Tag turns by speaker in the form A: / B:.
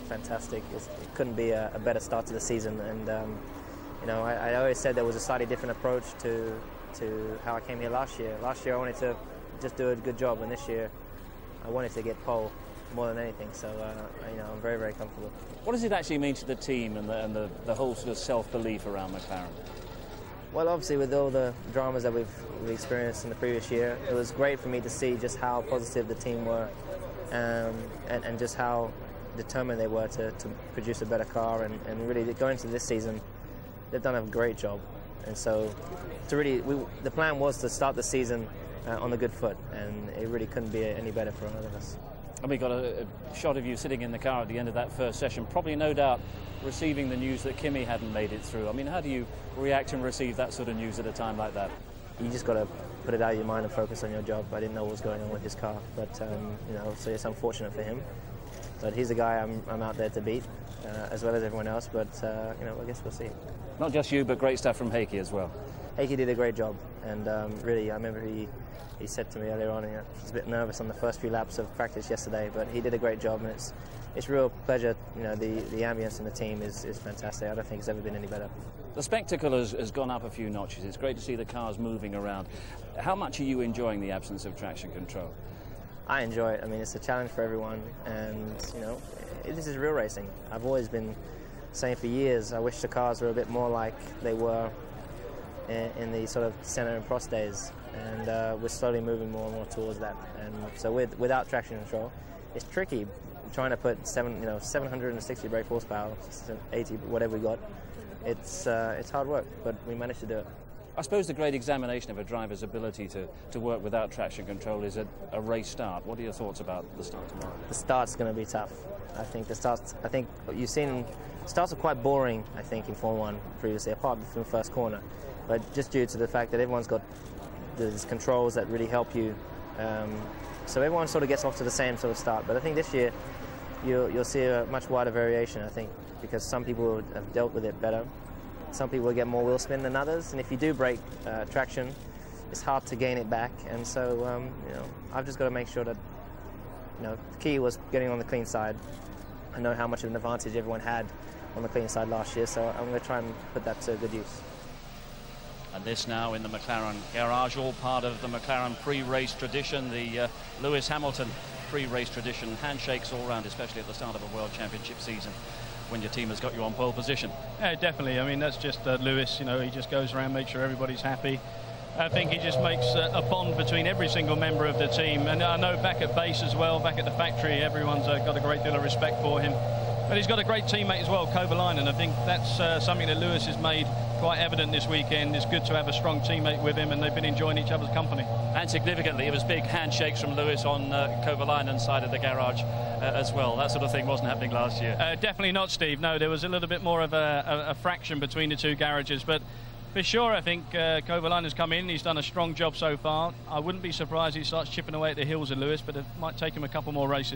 A: fantastic. It couldn't be a better start to the season. And you know, I always said there was a slightly different approach to how I came here last year. Last year I wanted to just do a good job, and this year I wanted to get pole more than anything. So you know, I'm very, very comfortable.
B: What does it actually mean to the team and the whole sort of self-belief around McLaren?
A: Well, obviously with all the dramas that we've experienced in the previous year, it was great for me to see just how positive the team were, and just how determined they were to produce a better car, and really going into this season, they've done a great job. And so the plan was to start the season on a good foot, and it really couldn't be any better for none of us.
B: And we got a shot of you sitting in the car at the end of that first session, probably no doubt receiving the news that Kimi hadn't made it through. I mean, how do you react and receive that sort of news at a time like that?
A: You just got to put it out of your mind and focus on your job. I didn't know what was going on with his car, but you know, so it's unfortunate for him. But he's the guy I'm out there to beat, as well as everyone else. But you know, I guess we'll see.
B: Not just you, but great stuff from Heikki as well.
A: Heikki did a great job, and really, I remember he said to me earlier on, you know, he's a bit nervous on the first few laps of practice yesterday, but he did a great job, and it's a real pleasure. You know, the ambience in the team is fantastic. I don't think it's ever been any better.
B: The spectacle has gone up a few notches. It's great to see the cars moving around. How much are you enjoying the absence of traction control?
A: I enjoy it. I mean, it's a challenge for everyone, and you know, this is real racing. I've always been saying for years, I wish the cars were a bit more like they were in the sort of Senna and Prost days, and we're slowly moving more and more towards that. And so without traction control, it's tricky trying to put 760 brake horsepower, 80, whatever we got. It's hard work, but we managed to do it.
B: I suppose the great examination of a driver's ability to work without traction control is a race start. What are your thoughts about the start tomorrow?
A: The start's going to be tough. I think you've seen starts are quite boring, I think, in Formula 1 previously, apart from the first corner. But just due to the fact that everyone's got these controls that really help you, so everyone sort of gets off to the same sort of start. But I think this year you'll see a much wider variation, I think, because some people have dealt with it better. Some people will get more wheel spin than others, and if you do break traction, it's hard to gain it back. And so, you know, I've just got to make sure that, you know, the key was getting on the clean side. I know how much of an advantage everyone had on the clean side last year, so I'm going to try and put that to good use.
B: And this now in the McLaren garage, all part of the McLaren pre-race tradition, the Lewis Hamilton pre-race tradition, handshakes all round, especially at the start of a World Championship season, when your team has got you on pole position.
C: Yeah, definitely. I mean, that's just Lewis. You know, he just goes around, makes sure everybody's happy. I think he just makes a bond between every single member of the team. And I know back at base as well, back at the factory, everyone's got a great deal of respect for him. But he's got a great teammate as well, Kovalainen. I think that's something that Lewis has made quite evident this weekend. It's good to have a strong teammate with him, and they've been enjoying each other's company. And
B: significantly, it was big handshakes from Lewis on Kovalainen's side of the garage as well. That sort of thing wasn't happening last year.
C: Definitely not, Steve. No, there was a little bit more of a fraction between the two garages. But for sure, I think Kovalainen's come in. He's done a strong job so far. I wouldn't be surprised if he starts chipping away at the heels of Lewis, but it might take him a couple more races.